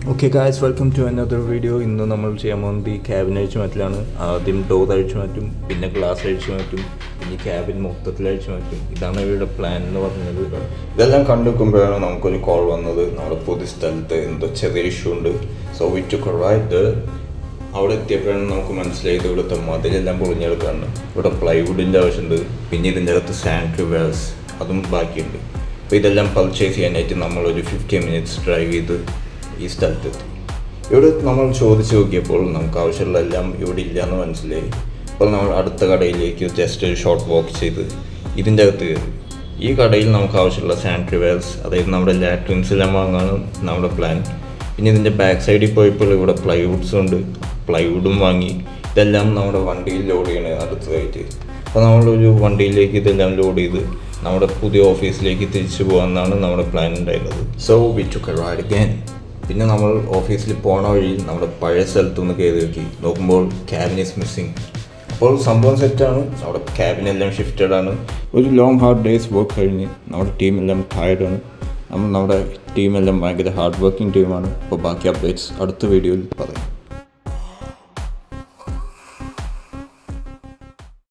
Okay guys, welcome to another video. ഇന്ന് നമ്മൾ ചെയ്യാൻ പോകുന്നത് ഈ ക്യാബിൻ അഴിച്ചു മാറ്റലാണ്. ആദ്യം ഡോർ അഴിച്ചു മാറ്റും, പിന്നെ ഗ്ലാസ് അഴിച്ചു മാറ്റും, പിന്നെ ക്യാബിൻ മൊത്തത്തിൽ അഴിച്ചു മാറ്റും. ഇതാണ് ഇവരുടെ പ്ലാൻ എന്ന് പറഞ്ഞത്. ഇതെല്ലാം കണ്ടുവെക്കുമ്പോഴാണ് നമുക്കൊരു കോൾ വന്നത്. നമ്മുടെ പുതിയ സ്ഥലത്ത് എന്തോ ചെറിയ ഇഷ്യൂ ഉണ്ട്. So we took right. അവിടെ എത്തിയപ്പോഴാണ് നമുക്ക് മനസ്സിലായത് ഇവിടുത്തെ മതിലെല്ലാം പൊളിഞ്ഞെടുക്കാണ്. ഇവിടെ പ്ലൈവുഡിൻ്റെ ആവശ്യമുണ്ട്, പിന്നെ ഇതിൻ്റെ അകത്ത് സാനിറ്ററി വെയർസ് അതും ബാക്കിയുണ്ട്. അപ്പോൾ ഇതെല്ലാം പർച്ചേസ് ചെയ്യാനായിട്ട് നമ്മളൊരു 15 minutes ഡ്രൈവ് ചെയ്ത് ഈ സ്ഥലത്തെത്തി. ഇവിടെ നമ്മൾ ചോദിച്ചു നോക്കിയപ്പോൾ നമുക്ക് ആവശ്യമുള്ള എല്ലാം ഇവിടെ ഇല്ലയെന്ന് മനസ്സിലായി. അപ്പോൾ നമ്മൾ അടുത്ത കടയിലേക്ക് ജസ്റ്റ് ഒരു ഷോർട്ട് വാക്ക് ചെയ്ത് ഇതിൻ്റെ അകത്ത് കയറി. ഈ കടയിൽ നമുക്ക് ആവശ്യമുള്ള സാനിറ്ററി വെയർസ്, അതായത് നമ്മുടെ ലാട്രിൻസ് എല്ലാം വാങ്ങാനും നമ്മുടെ പ്ലാൻ. പിന്നെ ഇതിൻ്റെ ബാക്ക് സൈഡിൽ പോയപ്പോൾ ഇവിടെ പ്ലൈവുഡ്സും ഉണ്ട്, പ്ലൈവുഡും വാങ്ങി. ഇതെല്ലാം നമ്മുടെ വണ്ടിയിൽ ലോഡ് ചെയ്യണേ അടുത്തതായിട്ട്. അപ്പോൾ നമ്മളൊരു വണ്ടിയിലേക്ക് ഇതെല്ലാം ലോഡ് ചെയ്ത് നമ്മുടെ പുതിയ ഓഫീസിലേക്ക് തിരിച്ചു പോകാമെന്നാണ് നമ്മുടെ പ്ലാൻ ഉണ്ടായിരുന്നത്. So we took A ride again. പിന്നെ നമ്മൾ ഓഫീസിൽ പോണ വഴി നമ്മുടെ പഴയ സ്ഥലത്തുനിന്ന് കയറി നോക്കുമ്പോൾ ക്യാബിൻ ഈസ് മിസ്സിങ്. അപ്പോൾ സംഭവം സെറ്റാണ്, നമ്മുടെ ക്യാബിനെല്ലാം ഷിഫ്റ്റഡ് ആണ്. ഒരു ലോങ് ഹാർഡ് ഡേയ്സ് വർക്ക് കഴിഞ്ഞ് നമ്മുടെ ടീമെല്ലാം ടയർഡാണ്. നമ്മുടെ ടീമെല്ലാം ഭയങ്കര ഹാർഡ് വർക്കിംഗ് ടീമാണ്. അപ്പോൾ ബാക്കി അപ്ഡേറ്റ്സ് അടുത്ത വീഡിയോയിൽ പറയാം.